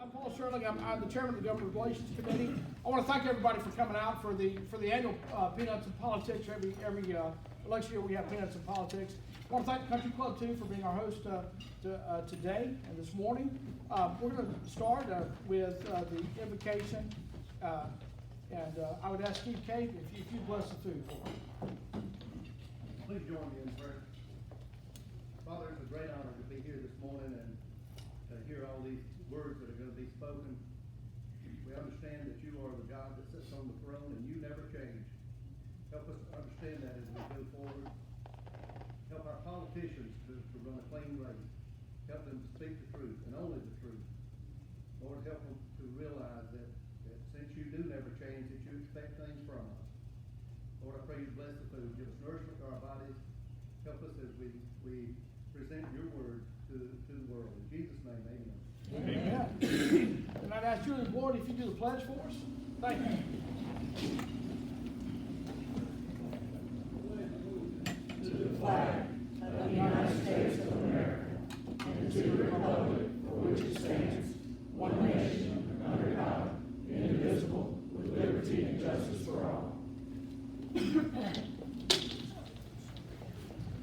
I'm Paul Sherling. I'm the chairman of the Government Relations Committee. I want to thank everybody for coming out for the annual Peanuts and Politics. Every election year we have Peanuts and Politics. I want to thank the Country Club too for being our host today and this morning. We're going to start with the invocation, and I would ask Steve Cave if you'd bless the food for me. Please join me in prayer. Father, it's a great honor to be here this morning and to hear all these words that are going to be spoken. We understand that you are the God that sits on the throne and you never change. Help us to understand that as we go forward. Help our politicians to run a clean race. Help them to speak the truth and only the truth. Lord, help them to realize that since you do never change, that you expect things from us. Lord, I pray you bless the food. Give us nourishment to our bodies. Help us as we present your word to the world. In Jesus' name, amen. Amen. And I'd ask Julie Ward if you do the pledge for us. Thank you. To the flag of the United States of America and to the republic for which it stands, one nation, under God, indivisible, with liberty and justice for all.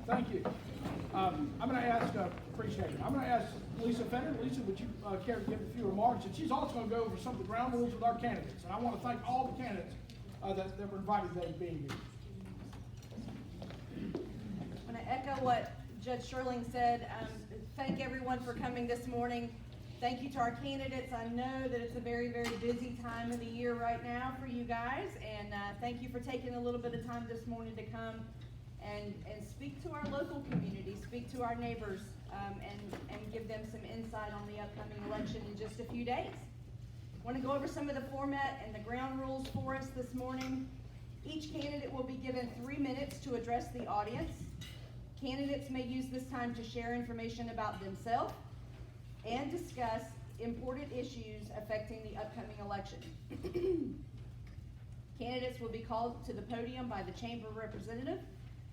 Thank you. I'm going to ask, appreciate it. I'm going to ask Lisa Fenner. Lisa, would you care to give a few remarks? And she's also going to go over some of the ground rules with our candidates. And I want to thank all the candidates that were invited today to be here. I'm going to echo what Judge Sherling said. Thank everyone for coming this morning. Thank you to our candidates. I know that it's a very, very busy time of the year right now for you guys, and thank you for taking a little bit of time this morning to come and speak to our local community, speak to our neighbors, and give them some insight on the upcoming election in just a few days. I want to go over some of the format and the ground rules for us this morning. Each candidate will be given 3 minutes to address the audience. Candidates may use this time to share information about themselves and discuss important issues affecting the upcoming election. Candidates will be called to the podium by the chamber representative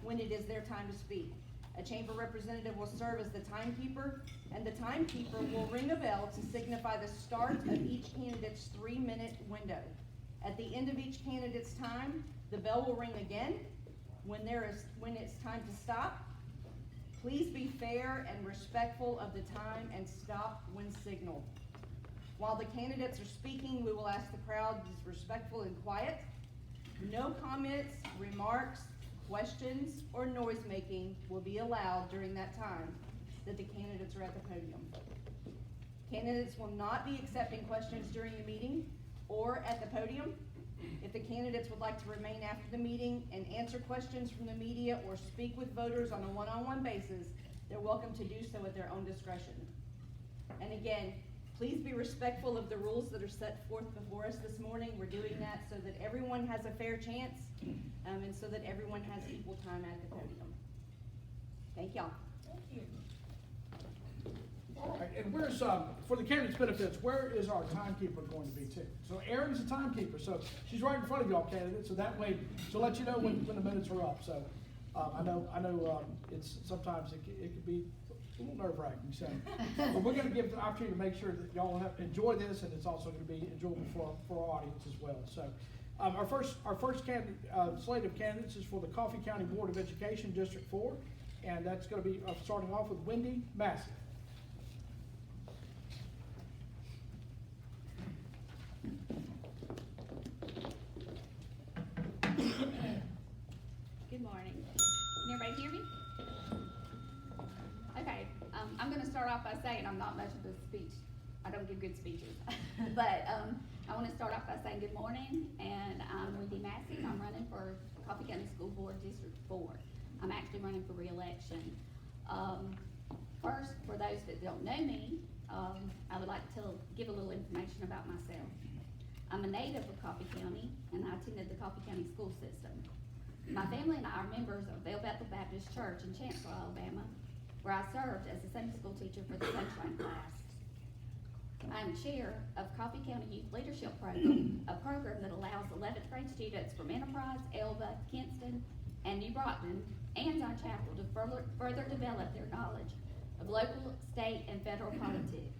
when it is their time to speak. A chamber representative will serve as the timekeeper, and the timekeeper will ring a bell to signify the start of each candidate's 3-minute window. At the end of each candidate's time, the bell will ring again when it's time to stop. Please be fair and respectful of the time and stop when signaled. While the candidates are speaking, we will ask the crowd to be respectful and quiet. No comments, remarks, questions, or noise making will be allowed during that time that the candidates are at the podium. Candidates will not be accepting questions during the meeting or at the podium. If the candidates would like to remain after the meeting and answer questions from the media or speak with voters on a one-on-one basis, they're welcome to do so at their own discretion. And again, please be respectful of the rules that are set forth before us this morning. We're doing that so that everyone has a fair chance, and so that everyone has equal time at the podium. Thank y'all. Thank you. All right, and where's, for the candidates' benefits, where is our timekeeper going to be too? So Erin's the timekeeper, so she's right in front of y'all candidates, so that way she'll let you know when the minutes are up. So I know it's sometimes it could be a little nerve-wracking, so but we're going to give the opportunity to make sure that y'all enjoy this, and it's also going to be enjoyable for our audience as well. So our first candidate, slate of candidates is for the Coffee County Board of Education, District 4, and that's going to be starting off with Wendy Massey. Good morning. Can everybody hear me? Okay, I'm going to start off by saying I'm not much of a speech. I don't give good speeches. But I want to start off by saying good morning, and I'm Wendy Massey, and I'm running for Coffee County School Board District 4. I'm actually running for re-election. First, for those that don't know me, I would like to give a little information about myself. I'm a native of Coffee County, and I attended the Coffee County school system. My family and I are members of Bell Bethel Baptist Church in Chancellor, Alabama, where I served as a Sunday school teacher for the Sunshine class. I am chair of Coffee County Youth Leadership Program, a program that allows 11th grade students from Enterprise, Elba, Kinston, and New Brockton, and our chapel to further develop their knowledge of local, state, and federal politics.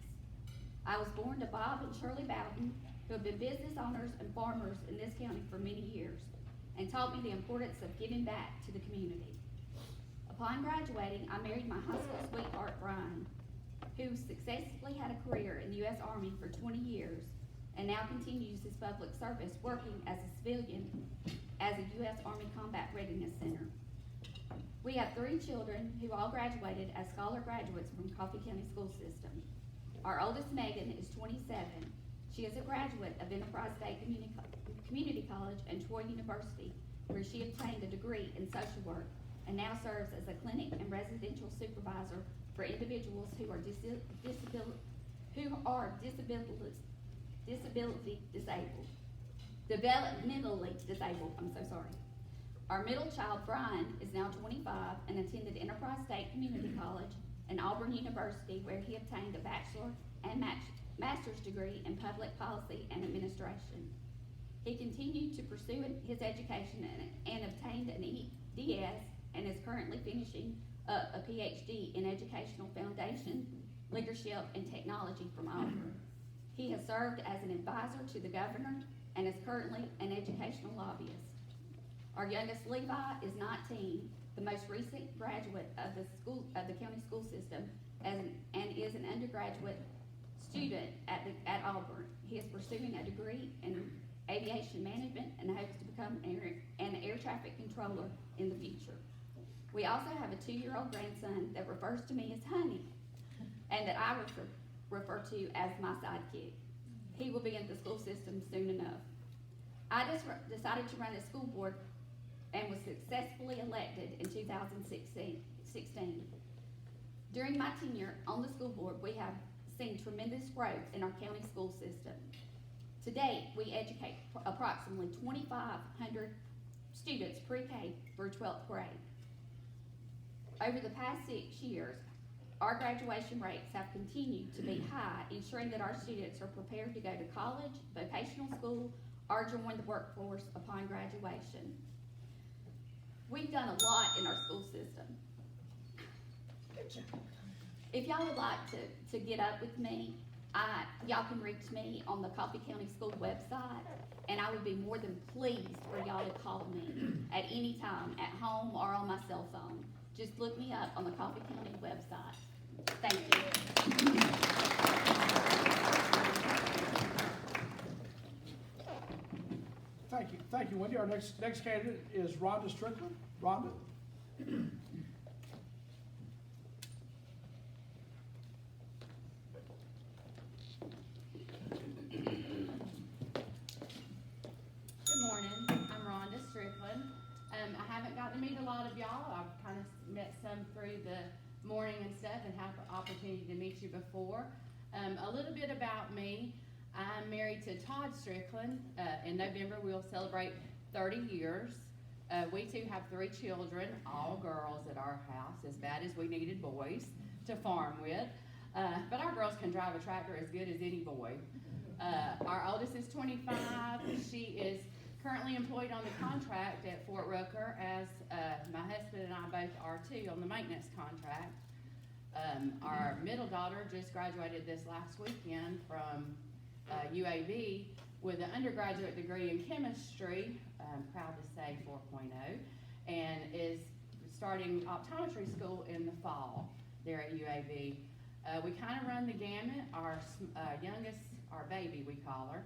I was born to Bob and Shirley Bowden, who have been business owners and farmers in this county for many years, and taught me the importance of giving back to the community. Upon graduating, I married my high school sweetheart, Brian, who successfully had a career in the U.S. Army for 20 years and now continues his public service working as a civilian as a U.S. Army Combat Readiness Center. We have 3 children who all graduated as scholar graduates from Coffee County School System. Our oldest, Megan, is 27. She is a graduate of Enterprise State Community College and Troy University, where she obtained a degree in social work and now serves as a clinic and residential supervisor for individuals who are developmentally disabled, I'm so sorry. Our middle child, Brian, is now 25 and attended Enterprise State Community College and Auburn University, where he obtained a bachelor and master's degree in public policy and administration. He continued to pursue his education and obtained an EDS and is currently finishing up a PhD in Educational Foundation, Leadership, and Technology from Auburn. He has served as an advisor to the governor and is currently an educational lobbyist. Our youngest, Levi, is 19, the most recent graduate of the county school system, and is an undergraduate student at Auburn. He is pursuing a degree in aviation management and hopes to become an air traffic controller in the future. We also have a 2-year-old grandson that refers to me as Honey, and that I refer to as my sidekick. He will be in the school system soon enough. I just decided to run a school board and was successfully elected in 2016. During my tenure on the school board, we have seen tremendous growth in our county school system. To date, we educate approximately 2,500 students pre-K through 12th grade. Over the past 6 years, our graduation rates have continued to be high, ensuring that our students are prepared to go to college, vocational school, or join the workforce upon graduation. We've done a lot in our school system. If y'all would like to get up with me, y'all can reach me on the Coffee County School website, and I would be more than pleased for y'all to call me at any time, at home or on my cell phone. Just look me up on the Coffee County website. Thank you. Thank you, Wendy. Our next candidate is Rhonda Strickland. Rhonda? Good morning, I'm Rhonda Strickland. I haven't gotten to meet a lot of y'all. I've kind of met some through the morning and stuff and had the opportunity to meet you before. A little bit about me. I'm married to Todd Strickland. In November we'll celebrate 30 years. We too have 3 children, all girls at our house, as bad as we needed boys to farm with. But our girls can drive a tractor as good as any boy. Our oldest is 25. She is currently employed on the contract at Fort Rucker, as my husband and I both are too, on the maintenance contract. Our middle daughter just graduated this last weekend from UAB with an undergraduate degree in chemistry, I'm proud to say 4.0, and is starting optometry school in the fall there at UAB. We kind of run the gamut. Our youngest, our baby we call her,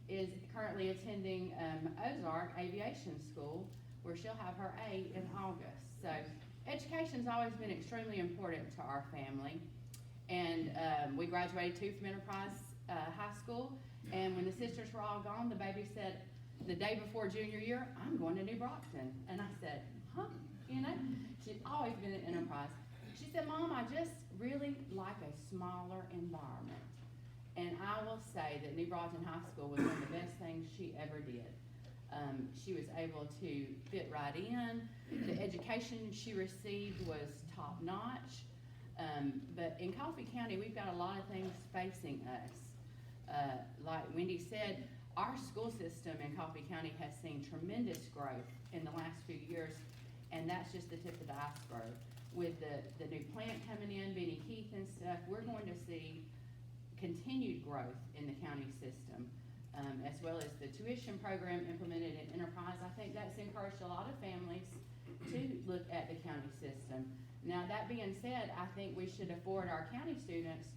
is currently attending Ozark Aviation School, where she'll have her A in August. So education's always been extremely important to our family. And we graduated too from Enterprise High School, and when the sisters were all gone, the baby said, the day before junior year, I'm going to New Brockton. And I said, huh, you know? She'd always been at Enterprise. She said, Mom, I just really like a smaller environment. And I will say that New Brockton High School was one of the best things she ever did. She was able to fit right in. The education she received was top notch. But in Coffee County, we've got a lot of things facing us. Like Wendy said, our school system in Coffee County has seen tremendous growth in the last few years, and that's just the tip of the iceberg. With the new plant coming in, Benny Keith and stuff, we're going to see continued growth in the county system, as well as the tuition program implemented in Enterprise. I think that's encouraged a lot of families to look at the county system. Now, that being said, I think we should afford our county students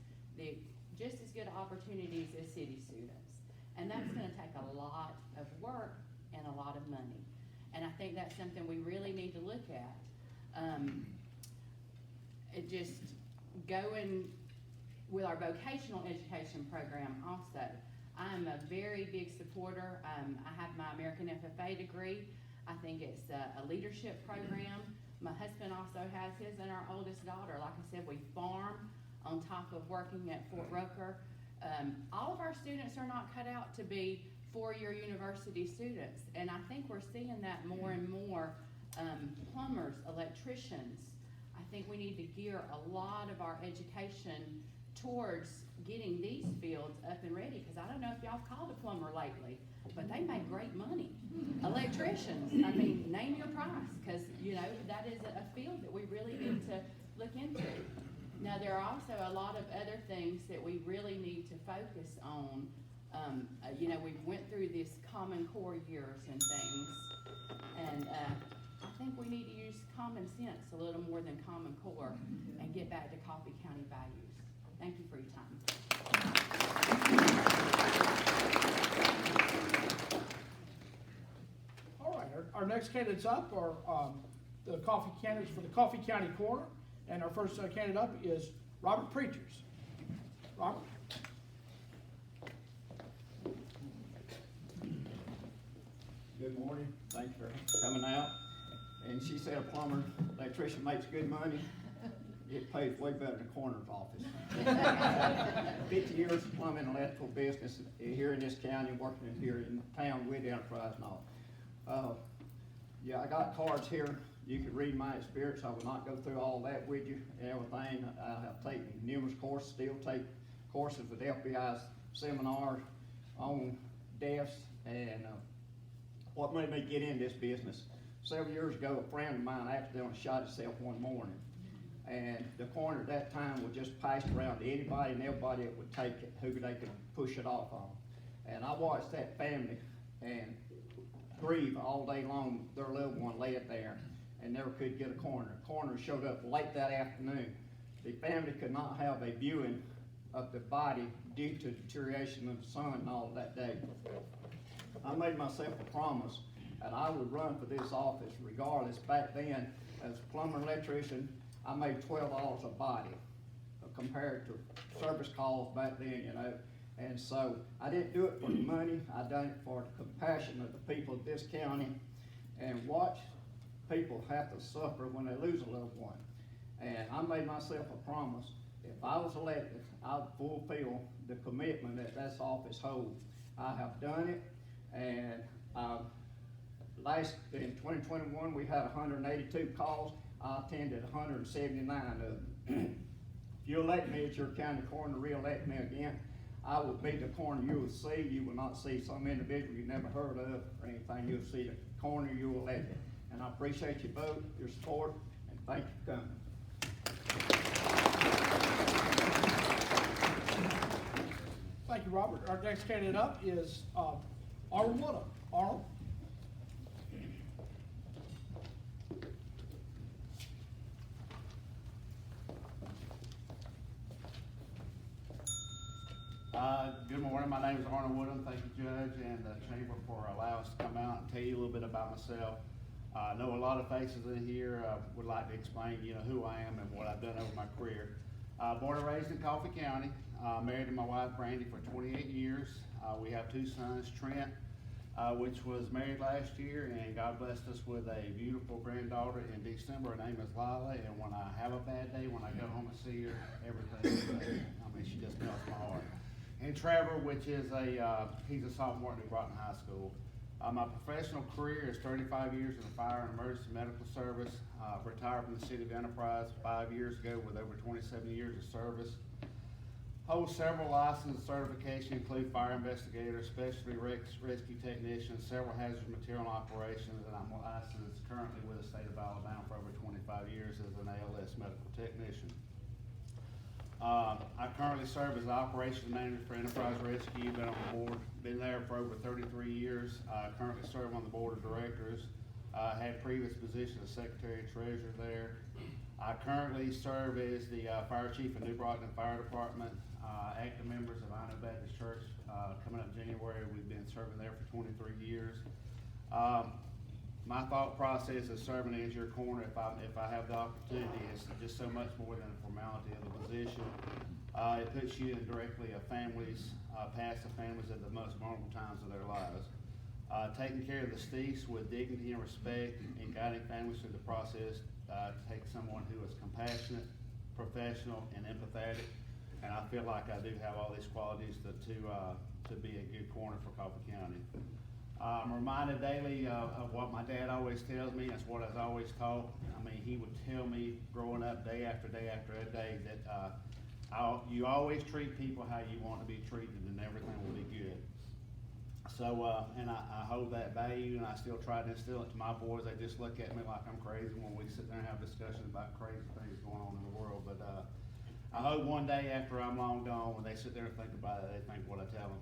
just as good opportunities as city students. And that's gonna take a lot of work and a lot of money. And I think that's something we really need to look at. It just going with our vocational education program also. I'm a very big supporter. I have my American FFA degree. I think it's a leadership program. My husband also has his, and our oldest daughter. Like I said, we farm on top of working at Fort Rucker. All of our students are not cut out to be four-year university students, and I think we're seeing that more and more. Plumbers, electricians. I think we need to gear a lot of our education towards getting these fields up and ready, because I don't know if y'all have called a plumber lately, but they make great money. Electricians, I mean, name your price, because, you know, that is a field that we really need to look into. Now, there are also a lot of other things that we really need to focus on. You know, we went through this Common Core years and things, and I think we need to use common sense a little more than Common Core and get back to Coffee County values. Thank you for your time. All right, our next candidates up are the coffee candidates for the Coffee County Coroner. And our first candidate up is Robert Preachers. Robert? Good morning, thanks for coming out. And she said a plumber, electrician makes good money, get paid way better than the coroner's office. 50 years of plumbing and electrical business here in this county, working here in town with Enterprise and all. Yeah, I got cards here. You can read my experience. I will not go through all that with you and everything. I have taken numerous courses, still take courses with FBI's seminars on deafs, and what made me get in this business. Several years ago, a friend of mine accidentally shot himself one morning, and the coroner at that time would just pass it around to anybody and everybody that would take it, who they could push it off on. And I watched that family and grieve all day long. Their loved one laid there and never could get a coroner. The coroner showed up late that afternoon. The family could not have a viewing of the body due to deterioration of the sun and all that day. I made myself a promise that I would run for this office regardless. Back then, as a plumber and electrician, I made $12 a body compared to service calls back then, you know. And so I didn't do it for the money. I done it for the compassion of the people of this county, and watch people have to suffer when they lose a loved one. And I made myself a promise. If I was elected, I would fulfill the commitment that this office holds. I have done it, and in 2021, we had 182 calls. I attended 179 of them. If you elect me as your county coroner, re-elect me again, I will be the coroner you will see. You will not see some individual you never heard of or anything. You'll see the coroner you elected. And I appreciate your vote, your support, and thank you for coming. Thank you, Robert. Our next candidate up is Arnold Woodham. Arnold? Good morning, my name is Arnold Woodham. Thank you, Judge, and the Chamber for allowing us to come out and tell you a little bit about myself. I know a lot of faces in here would like to explain, you know, who I am and what I've done over my career. Born and raised in Coffee County, married to my wife Brandy for 28 years. We have two sons, Trent, which was married last year, and God blessed us with a beautiful granddaughter in December. Her name is Lila, and when I have a bad day, when I go home and see her, everything is better. I mean, she just melts my heart. And Trevor, which is he's a sophomore at New Broughton High School. My professional career is 35 years in the fire and emergency medical service. Retired from the city of Enterprise 5 years ago with over 27 years of service. Hold several license certifications, include fire investigator, specialty rescue technician, several hazardous material operations, and I'm licensed currently with the state of Alabama for over 25 years as an ALS medical technician. I currently serve as the operations manager for Enterprise Rescue, been on the board, been there for over 33 years. Currently serve on the board of directors. Had previous position as secretary and treasurer there. I currently serve as the fire chief of New Brockton Fire Department, active members of I Know Baptist Church. Coming up January, we've been serving there for 23 years. My thought process is serving as your corner, if I have the opportunity, is just so much more than a formality of the position. It puts you in directly of families, past the families at the most vulnerable times of their lives. Taking care of the Stees with dignity and respect and guiding families through the process, takes someone who is compassionate, professional, and empathetic. And I feel like I do have all these qualities to be a good corner for Coffee County. I'm reminded daily of what my dad always tells me. That's what I was always taught. I mean, he would tell me growing up day after day after day that you always treat people how you want to be treated, and everything will be good. So, and I hold that value, and I still try to instill it to my boys. They just look at me like I'm crazy when we sit there and have discussions about crazy things going on in the world. But I hope one day after I'm long gone, when they sit there and think about it, they think what I tell them.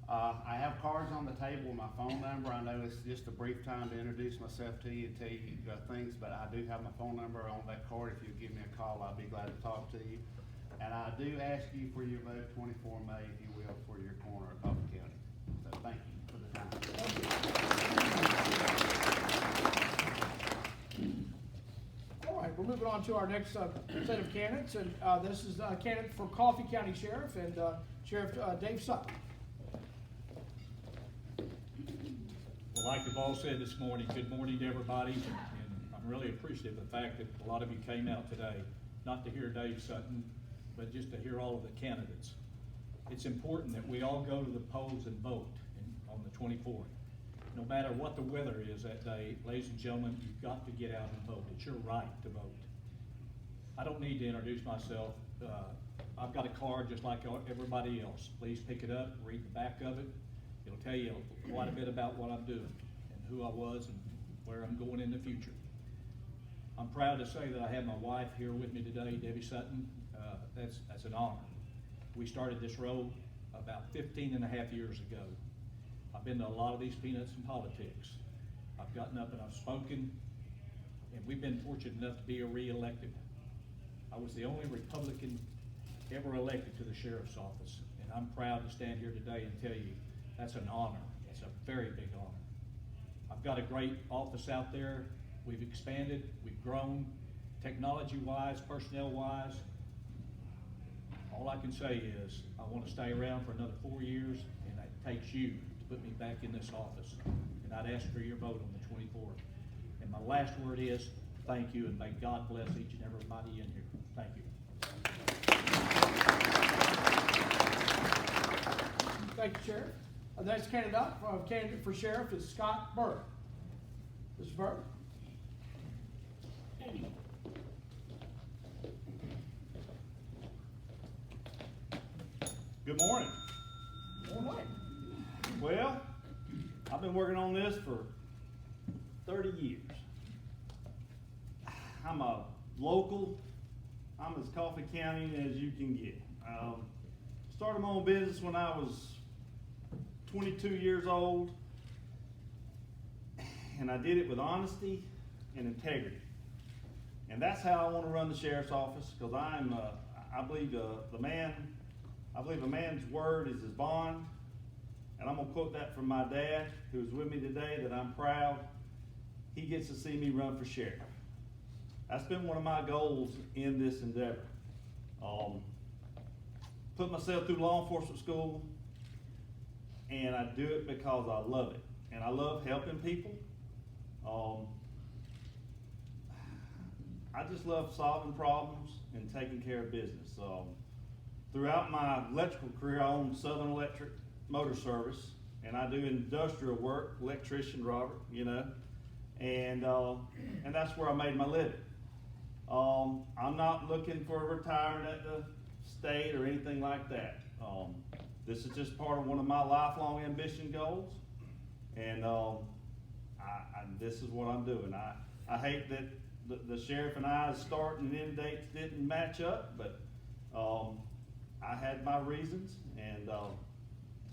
I have cards on the table with my phone number. I know it's just a brief time to introduce myself to you and tell you things, but I do have my phone number on that card. If you give me a call, I'll be glad to talk to you. And I do ask you for your vote 24 May, if you will, for your corner of Coffee County. So thank you for the time. All right, we're moving on to our next set of candidates, and this is a candidate for Coffee County Sheriff, and Sheriff Dave Sutton. Well, like the boss said this morning, good morning to everybody, and I'm really appreciative of the fact that a lot of you came out today, not to hear Dave Sutton, but just to hear all of the candidates. It's important that we all go to the polls and vote on the 24th. No matter what the weather is that day, ladies and gentlemen, you've got to get out and vote. It's your right to vote. I don't need to introduce myself. I've got a card just like everybody else. Please pick it up, read the back of it. It'll tell you quite a bit about what I'm doing and who I was and where I'm going in the future. I'm proud to say that I have my wife here with me today, Debbie Sutton. That's an honor. We started this road about 15 and a half years ago. I've been to a lot of these peanuts in politics. I've gotten up and I've spoken, and we've been fortunate enough to be re-elected. I was the only Republican ever elected to the sheriff's office, and I'm proud to stand here today and tell you that's an honor. It's a very big honor. I've got a great office out there. We've expanded, we've grown, technology-wise, personnel-wise. All I can say is I want to stay around for another 4 years, and it takes you to put me back in this office. And I'd ask for your vote on the 24th. And my last word is thank you, and may God bless each and everybody in here. Thank you. Thank you, Sheriff. The next candidate for sheriff is Scott Burke. Mr. Burke? Good morning. Good morning. Well, I've been working on this for 30 years. I'm a local. I'm as Coffee County as you can get. Started my own business when I was 22 years old, and I did it with honesty and integrity. And that's how I want to run the sheriff's office, because I believe a man's word is his bond. And I'm gonna quote that from my dad, who's with me today, that I'm proud he gets to see me run for sheriff. That's been one of my goals in this endeavor. Put myself through law enforcement school, and I do it because I love it. And I love helping people. I just love solving problems and taking care of business. Throughout my electrical career, I owned Southern Electric Motor Service, and I do industrial work, electrician, Robert, you know, and that's where I made my living. I'm not looking for retirement at the state or anything like that. This is just part of one of my lifelong ambition goals, and this is what I'm doing. I hate that the sheriff and I's start and end dates didn't match up, but I had my reasons, and,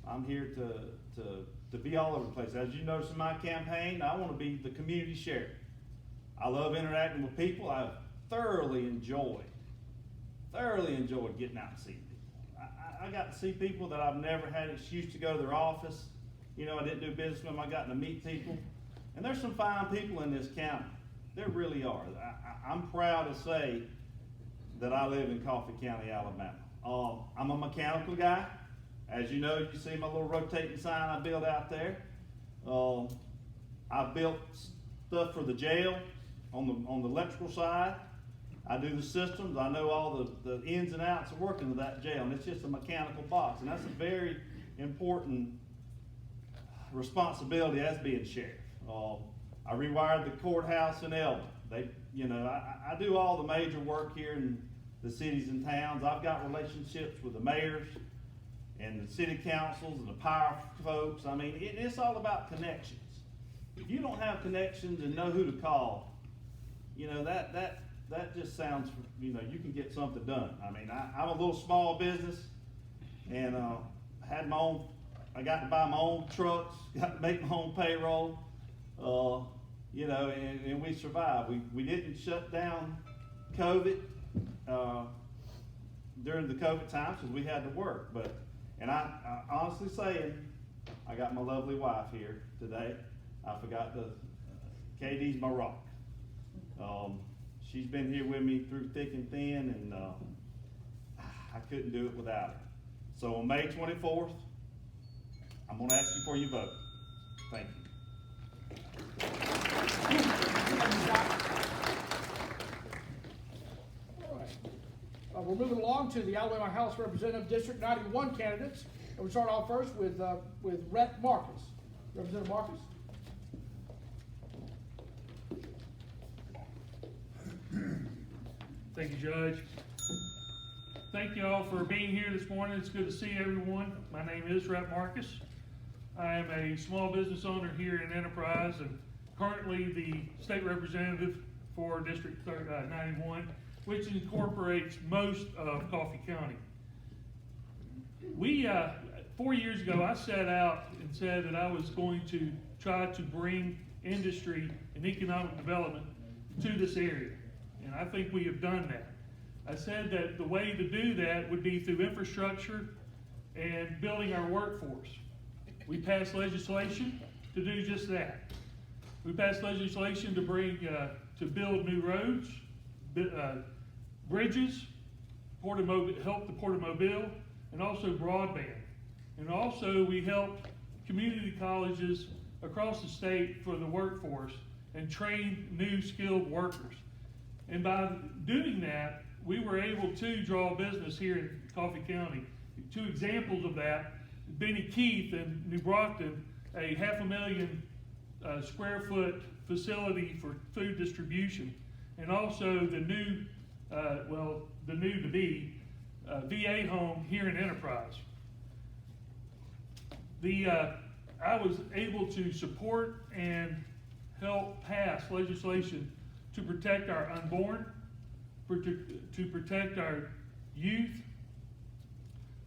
I'm here to be all over the place. As you notice in my campaign, I wanna be the community sheriff. I love interacting with people. I thoroughly enjoyed getting out and seeing people. I got to see people that I've never had an excuse to go to their office. You know, I didn't do business with them. I got to meet people. And there's some fine people in this county. There really are. I'm proud to say that I live in Coffee County, Alabama. I'm a mechanical guy. As you know, you see my little rotating sign I built out there. I built stuff for the jail on the electrical side. I do the systems. I know all the ins and outs of working with that jail, and it's just a mechanical box, and that's a very important responsibility as being sheriff. I rewired the courthouse in Elba. I do all the major work here in the cities and towns. I've got relationships with the mayors and the city councils and the power folks. I mean, it's all about connections. If you don't have connections and know who to call, that just sounds, you can get something done. I mean, I'm a little small business, and I got to buy my own trucks, got to make my own payroll, and we survived. We didn't shut down COVID during the COVID times because we had to work. And I honestly saying, I got my lovely wife here today. I forgot Katie's my rock. She's been here with me through thick and thin, and I couldn't do it without her. So on May 24th, I'm going to ask you for your vote. Thank you. All right. We're moving along to the Alabama House Representative District 91 candidates. And we start off first with Rhett Marcus. Representative Marcus. Thank you, Judge. Thank you all for being here this morning. It's good to see everyone. My name is Rhett Marcus. I am a small business owner here in Enterprise and currently the state representative for District 91, which incorporates most of Coffee County. 4 years ago, I set out and said that I was going to try to bring industry and economic development to this area. And I think we have done that. I said that the way to do that would be through infrastructure and building our workforce. We passed legislation to do just that. We passed legislation to to build new roads, bridges, help the Port of Mobile, and also broadband. And also we helped community colleges across the state for the workforce and train new skilled workers. And by doing that, we were able to draw business here in Coffee County. Two examples of that, Benny Keith in New Brockton, a 500,000 square foot facility for food distribution, and also the new to-be VA home here in Enterprise. I was able to support and help pass legislation to protect our unborn, to protect our youth,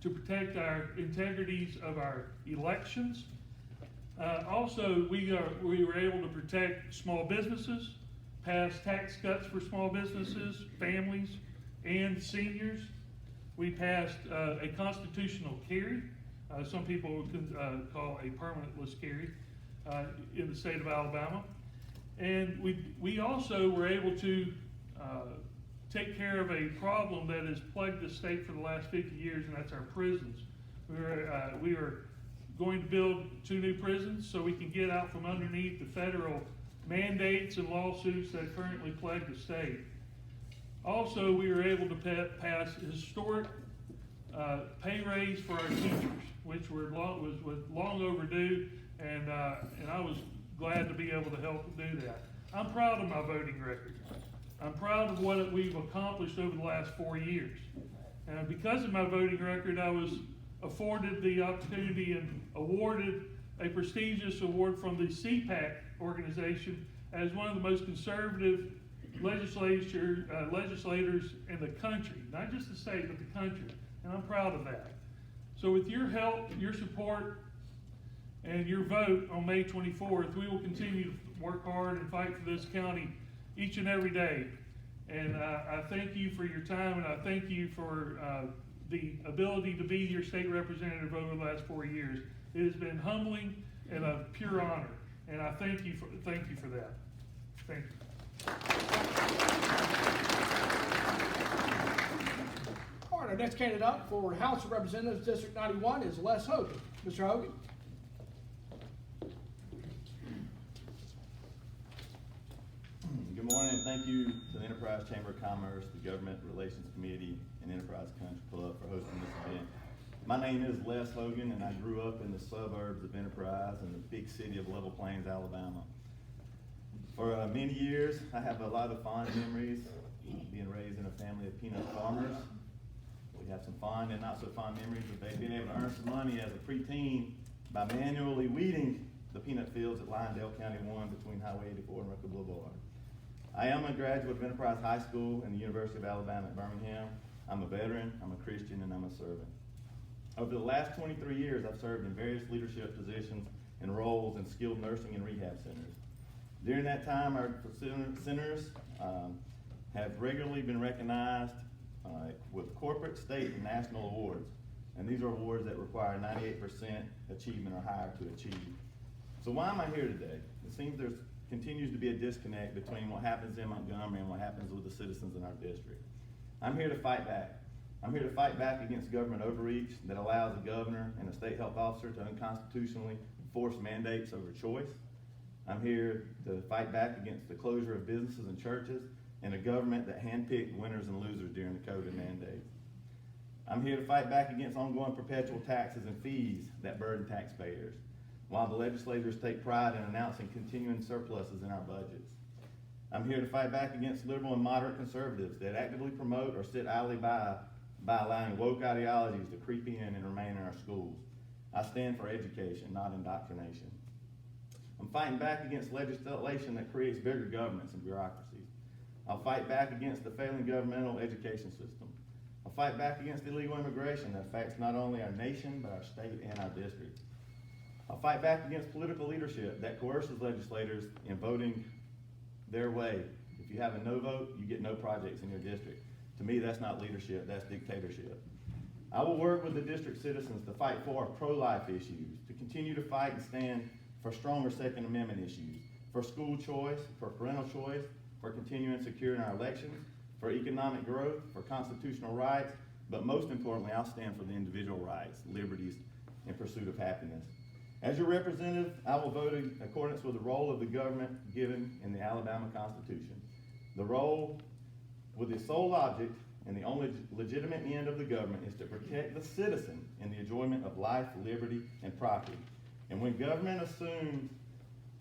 to protect our integrities of our elections. Also, we were able to protect small businesses, pass tax cuts for small businesses, families, and seniors. We passed a constitutional carry, some people call a permanentless carry, in the state of Alabama. And we also were able to take care of a problem that has plagued the state for the last 50 years, and that's our prisons. We are going to build 2 new prisons so we can get out from underneath the federal mandates and lawsuits that currently plague the state. Also, we were able to pass historic pay raise for our teachers, which was long overdue, and I was glad to be able to help do that. I'm proud of my voting record. I'm proud of what we've accomplished over the last 4 years. And because of my voting record, I was afforded the opportunity and awarded a prestigious award from the CPAC organization as one of the most conservative legislators in the country, not just the state, but the country. and I'm proud of that. So with your help, your support, and your vote on May 24th, we will continue to work hard and fight for this county each and every day. And I thank you for your time, and I thank you for the ability to be your state representative over the last 4 years. It has been humbling and a pure honor, and I thank you for that. Thank you. All right, our next candidate up for House of Representatives, District 91 is Les Hogan. Mr. Hogan. Good morning, and thank you to the Enterprise Chamber of Commerce, the Government Relations Committee, and Enterprise Country Club for hosting this event. My name is Les Hogan, and I grew up in the suburbs of Enterprise in the big city of Level Plains, Alabama. For many years, I have a lot of fond memories being raised in a family of peanut farmers. We have some fond and not so fond memories of being able to earn some money as a preteen by manually weeding the peanut fields at Lyondale County 1 between Highway 84 and Rucker Boulevard. I am a graduate of Enterprise High School and the University of Alabama at Birmingham. I'm a veteran, I'm a Christian, and I'm a servant. Over the last 23 years, I've served in various leadership positions and roles in skilled nursing and rehab centers. During that time, our centers have regularly been recognized with corporate, state, and national awards. And these are awards that require 98% achievement or higher to achieve. So why am I here today? It seems there continues to be a disconnect between what happens in Montgomery and what happens with the citizens in our district. I'm here to fight back. I'm here to fight back against government overreach that allows a governor and a state health officer to unconstitutionally enforce mandates over choice. I'm here to fight back against the closure of businesses and churches and a government that handpicked winners and losers during the COVID mandates. I'm here to fight back against ongoing perpetual taxes and fees that burden taxpayers, while the legislators take pride in announcing continuing surpluses in our budgets. I'm here to fight back against liberal and moderate conservatives that actively promote or sit idly by allowing woke ideologies to creep in and remain in our schools. I stand for education, not indoctrination. I'm fighting back against legislation that creates bigger governments and bureaucracies. I'll fight back against the failing governmental education system. I'll fight back against illegal immigration that affects not only our nation, but our state and our district. I'll fight back against political leadership that coerces legislators in voting their way. If you have a no vote, you get no projects in your district. To me, that's not leadership, that's dictatorship. I will work with the district citizens to fight for pro-life issues, to continue to fight and stand for stronger Second Amendment issues, for school choice, for parental choice, for continuing security in our elections, for economic growth, for constitutional rights, but most importantly, I'll stand for the individual rights, liberties, and pursuit of happiness. As your representative, I will vote in accordance with the role of the government given in the Alabama Constitution. The role with the sole object and the only legitimate end of the government is to protect the citizen in the enjoyment of life, liberty, and property. And when government assumes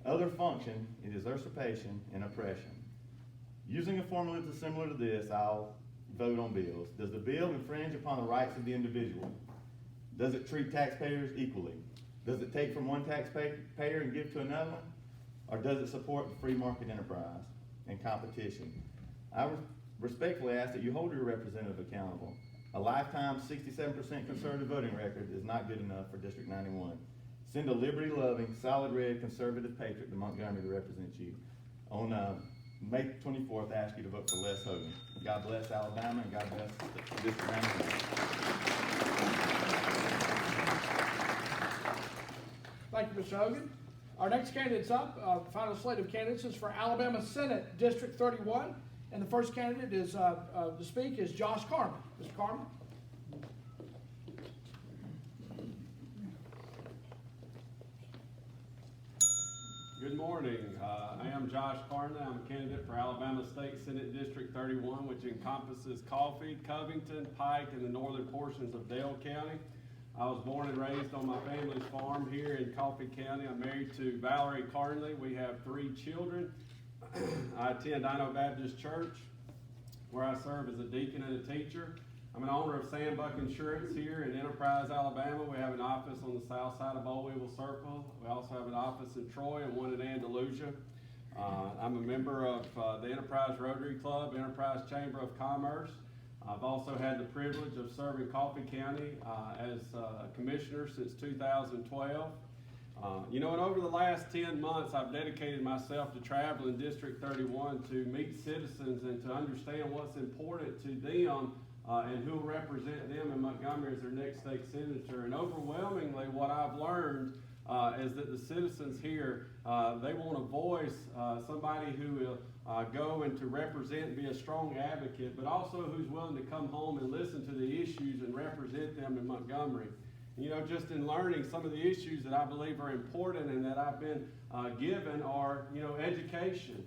other function, it is usurpation and oppression. Using a formula that's similar to this, I'll vote on bills. Does the bill infringe upon the rights of the individual? Does it treat taxpayers equally? Does it take from one taxpayer and give to another one? Or does it support the free market enterprise and competition? I respectfully ask that you hold your representative accountable. A lifetime 67% conservative voting record is not good enough for District 91. Send a liberty-loving, solid red conservative patriot to Montgomery to represent you. On May 24th, I ask you to vote for Les Hogan. God bless Alabama and God bless District 91. Thank you, Mr. Hogan. Our next candidate's up. The final slate of candidates is for Alabama Senate District 31. And the first candidate is to speak is Josh Carman. Mr. Carman. Good morning. I am Josh Carman. I'm a candidate for Alabama State Senate District 31, which encompasses Coffee, Covington, Pike, and the northern portions of Dale County. I was born and raised on my family's farm here in Coffee County. I'm married to Valerie Carnley. We have 3 children. I attend Dino Baptist Church, where I serve as a deacon and a teacher. I'm an owner of Sandbuck Insurance here in Enterprise, Alabama. We have an office on the south side of Boll Weevil Circle. We also have an office in Troy and one in Andalusia. I'm a member of the Enterprise Rotary Club, Enterprise Chamber of Commerce. I've also had the privilege of serving Coffee County as commissioner since 2012. You know, and over the last 10 months, I've dedicated myself to traveling District 31 to meet citizens and to understand what's important to them and who will represent them in Montgomery as their next state senator. And overwhelmingly, what I've learned is that the citizens here, they want a voice, somebody who will go and to represent and be a strong advocate, but also who's willing to come home and listen to the issues and represent them in Montgomery. You know, just in learning some of the issues that I believe are important and that I've been given are, you know, education.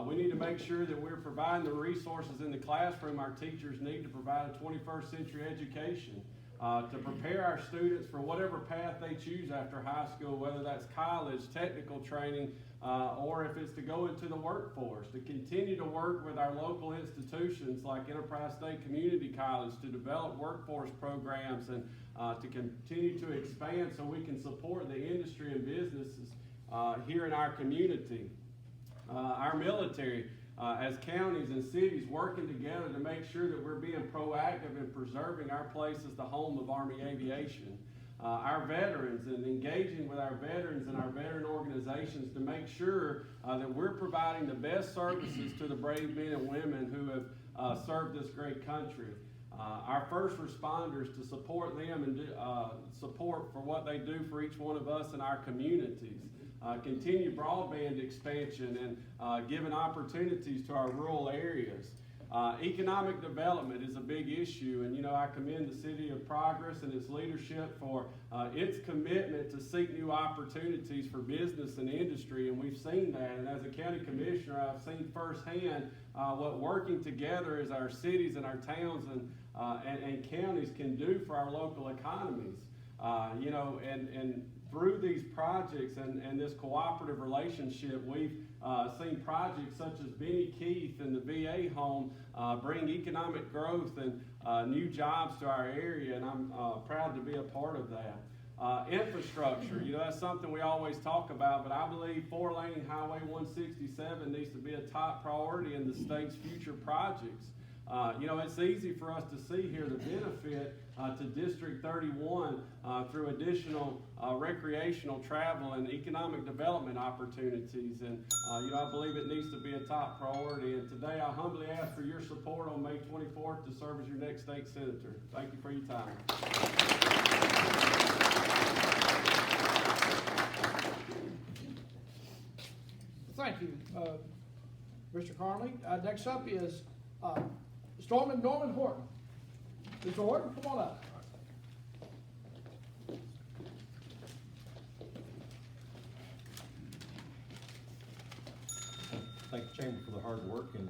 We need to make sure that we're providing the resources in the classroom our teachers need to provide a 21st century education, to prepare our students for whatever path they choose after high school, whether that's college, technical training, or if it's to go into the workforce, to continue to work with our local institutions like Enterprise State Community College to develop workforce programs and to continue to expand so we can support the industry and businesses here in our community. Our military, as counties and cities working together to make sure that we're being proactive in preserving our place as the home of Army aviation. Our veterans and engaging with our veterans and our veteran organizations to make sure that we're providing the best services to the brave men and women who have served this great country. Our first responders, to support them and support for what they do for each one of us in our communities. Continue broadband expansion and giving opportunities to our rural areas. Economic development is a big issue, and you know, I commend the City of Progress and its leadership for its commitment to seek new opportunities for business and industry, and we've seen that. And as a county commissioner, I've seen firsthand what working together as our cities and our towns and counties can do for our local economies. You know, and through these projects and this cooperative relationship, we've seen projects such as Benny Keith and the VA home bring economic growth and new jobs to our area, and I'm proud to be a part of that. Infrastructure, you know, that's something we always talk about, but I believe 4-lane Highway 167 needs to be a top priority in the state's future projects. You know, it's easy for us to see here the benefit to District 31 through additional recreational travel and economic development opportunities. And, you know, I believe it needs to be a top priority. And today I humbly ask for your support on May 24th to serve as your next state senator. Thank you for your time. Thank you, Mr. Carnley. Next up is Norman Horton. Mr. Horton, come on up. Thank the Chamber for the hard work and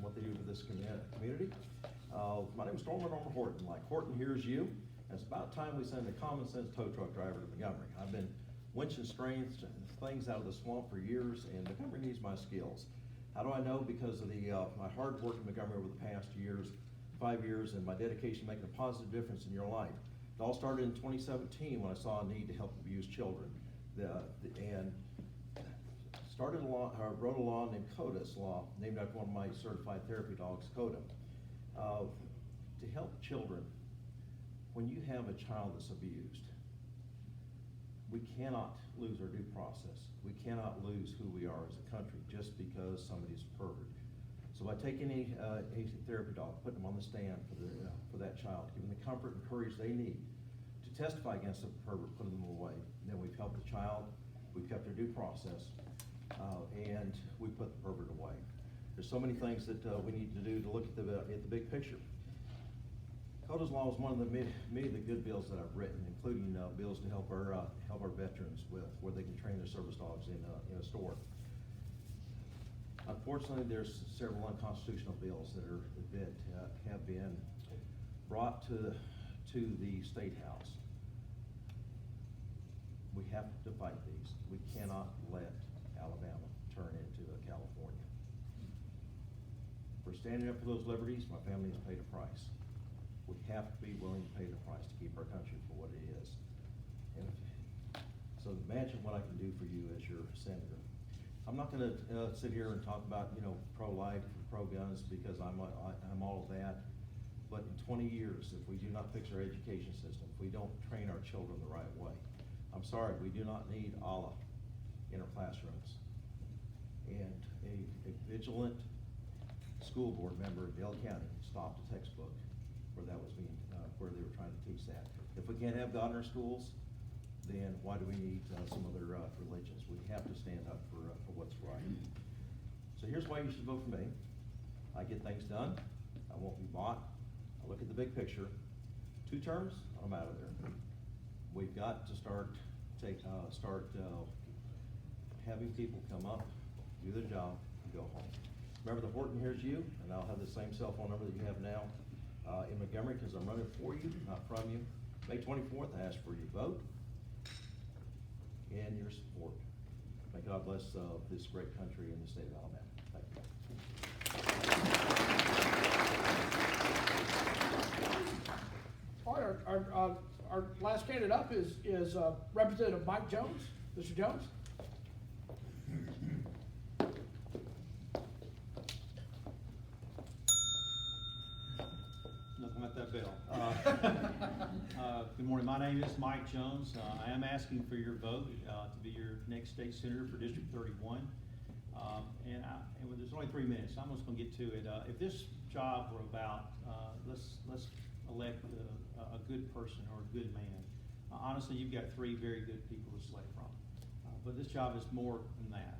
what they do for this community. My name is Norman Horton. Like Horton hears you, and it's about time we send a common sense tow truck driver to Montgomery. I've been winching things out of the swamp for years, and Montgomery needs my skills. How do I know? Because of my hard work in Montgomery over the past 5 years, and my dedication making a positive difference in your life. It all started in 2017 when I saw a need to help abused children. And wrote a law named CODIS law, named after one of my certified therapy dogs, Coda, to help children. When you have a child that's abused, we cannot lose our due process. We cannot lose who we are as a country just because somebody's a pervert. So by taking a therapy dog, putting them on the stand for that child, giving them the comfort and courage they need to testify against a pervert, putting them away, and then we've helped the child, we've kept their due process, and we put the pervert away. There's so many things that we need to do to look at the big picture. CODIS law is one of the many of the good bills that I've written, including bills to help our veterans with where they can train their service dogs in a store. Unfortunately, there's several unconstitutional bills that have been brought to the State House. We have to fight these. We cannot let Alabama turn into a California. For standing up for those liberties, my family has paid a price. We have to be willing to pay the price to keep our country for what it is. And so imagine what I can do for you as your senator. I'm not going to sit here and talk about pro-life and pro-guns because I'm all of that. But in 20 years, if we do not fix our education system, if we don't train our children the right way, I'm sorry, we do not need Allah in our classrooms. And a vigilant school board member in Dale County stopped a textbook where that was being, where they were trying to teach that. If we can't have God in our schools, then why do we need some other religions? We have to stand up for what's right. So here's why you should vote for me. I get things done. I won't be bought. I look at the big picture. 2 terms, I'm out of there. We've got to start having people come up, do their job, and go home. Remember, the Horton Here's You, and I'll have the same cell phone number that you have now in Montgomery, because I'm running for you, not from you. May 24th, I ask for your vote and your support. May God bless this great country and the state of Alabama. Thank you. All right, our last candidate up is Representative Mike Jones. Mr. Jones? Nothing about that bell. Good morning, my name is Mike Jones. I am asking for your vote to be your next state senator for District 31. And there's only 3 minutes, so I'm just gonna get to it. If this job were about, let's elect a good person or a good man. Honestly, you've got 3 very good people to select from. But this job is more than that.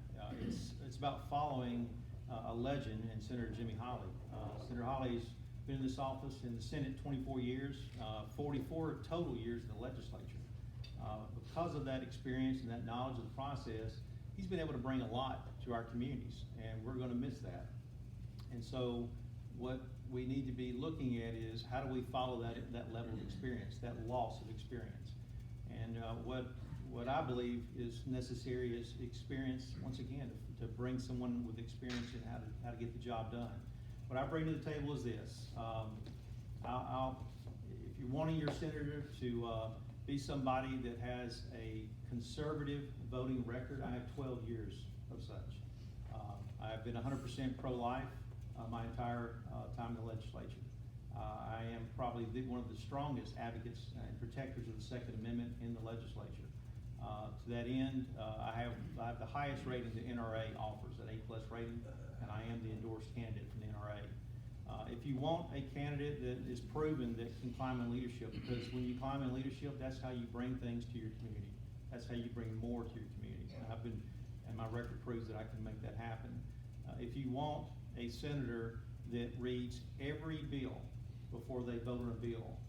It's about following a legend in Senator Jimmy Holley. Senator Holley's been in this office in the Senate 24 years, 44 total years in the legislature. Because of that experience and that knowledge of the process, he's been able to bring a lot to our communities, and we're gonna miss that. And so what we need to be looking at is how do we follow that level of experience, that loss of experience. And what I believe is necessary is experience, once again, to bring someone with experience in how to get the job done. What I bring to the table is this. If you're wanting your senator to be somebody that has a conservative voting record, I have 12 years of such. I've been 100% pro-life my entire time in the legislature. I am probably one of the strongest advocates and protectors of the Second Amendment in the legislature. To that end, I have the highest rating the NRA offers, an A+ rating, and I am the endorsed candidate from the NRA. If you want a candidate that is proven that can climb in leadership, because when you climb in leadership, that's how you bring things to your community. That's how you bring more to your community. And my record proves that I can make that happen. If you want a senator that reads every bill before they vote on a bill,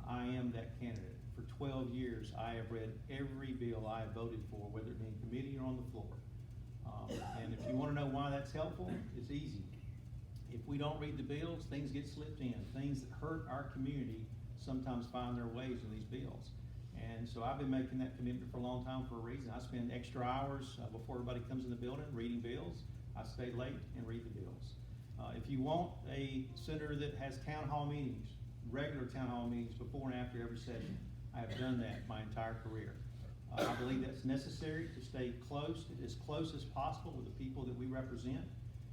I am that candidate. For 12 years, I have read every bill I have voted for, whether it be in committee or on the floor. And if you want to know why that's helpful, it's easy. If we don't read the bills, things get slipped in. Things that hurt our community sometimes find their ways in these bills. And so I've been making that commitment for a long time for a reason. I spend extra hours before everybody comes in the building reading bills. I stay late and read the bills. If you want a senator that has town hall meetings, regular town hall meetings before and after every session, I have done that my entire career. I believe that's necessary to stay as close as possible with the people that we represent.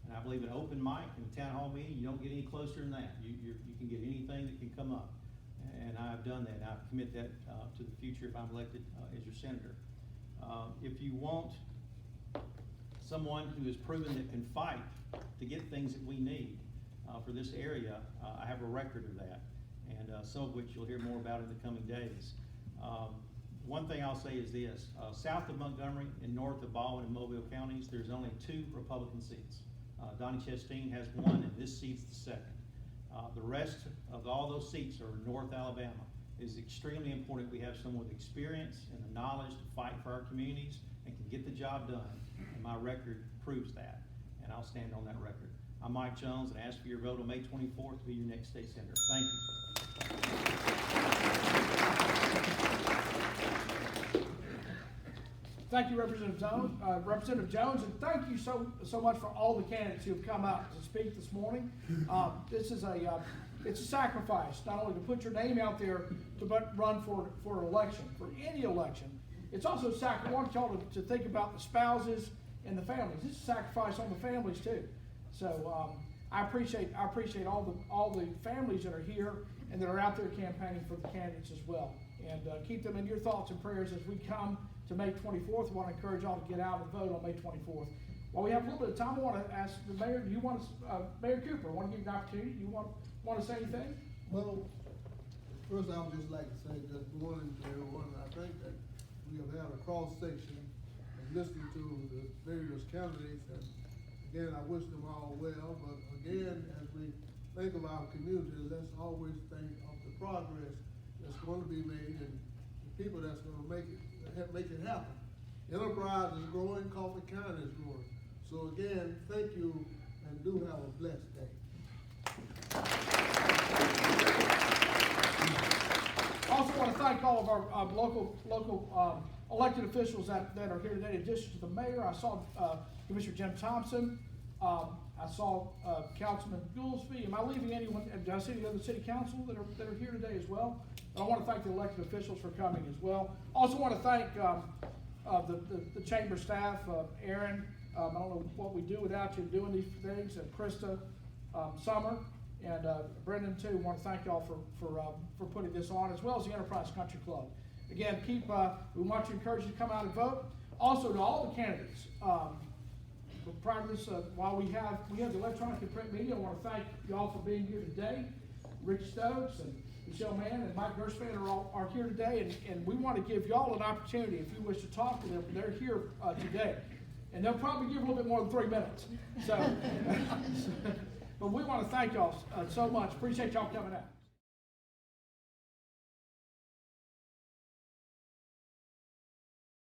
And I believe an open mic in a town hall meeting, you don't get any closer than that. You can get anything that can come up. And I've done that, and I commit that to the future if I'm elected as your senator. If you want someone who has proven that can fight to get things that we need for this area, I have a record of that, and some of which you'll hear more about in the coming days. One thing I'll say is this, south of Montgomery and north of Baldwin and Mobile counties, there's only 2 Republican seats. Donnie Chastain has 1, and this seat's the second. The rest of all those seats are North Alabama. It is extremely important we have someone with experience and the knowledge to fight for our communities and can get the job done, and my record proves that, and I'll stand on that record. I'm Mike Jones, and I ask for your vote on May 24th to be your next state senator. Thank you. Thank you, Representative Jones, and thank you so much for all the candidates who have come out to speak this morning. This is it's a sacrifice, not only to put your name out there, but run for an election, for any election. It's also a sacrifice. I want y'all to think about the spouses and the families. It's a sacrifice on the families too. So I appreciate all the families that are here and that are out there campaigning for the candidates as well. And keep them in your thoughts and prayers as we come to May 24th. I want to encourage y'all to get out and vote on May 24th. While we have a little bit of time, I want to ask the mayor, do you want to, Mayor Cooper, I want to give you an opportunity. You want to say anything? Well, first I would just like to say good morning to everyone. I think that we have had a cross-section and listening to the various candidates, and again, I wish them all well, but again, as we think of our community, let's always think of the progress that's going to be made and the people that's going to make it happen. Enterprise is growing, Coffee County is growing. So again, thank you and do have a blessed day. I also want to thank all of our local elected officials that are here today. In addition to the mayor, I saw Commissioner Jim Thompson. I saw Councilman Goolsby. Am I leaving anyone? Did I see any other city council that are here today as well? And I want to thank the elected officials for coming as well. Also want to thank the chamber staff, Aaron. I don't know what we do without you doing these things, and Krista, Summer, and Brendan too. Want to thank y'all for putting this on, as well as the Enterprise Country Club. Again, we want to encourage you to come out and vote. Also to all the candidates. Prior to this, while we have the electronic and print media, I want to thank y'all for being here today. Rich Stokes and Michelle Mann and Mike Gershman are here today, and we want to give y'all an opportunity if you wish to talk to them. They're here today, and they'll probably give a little bit more than 3 minutes. So, but we want to thank y'all so much. Appreciate y'all coming out.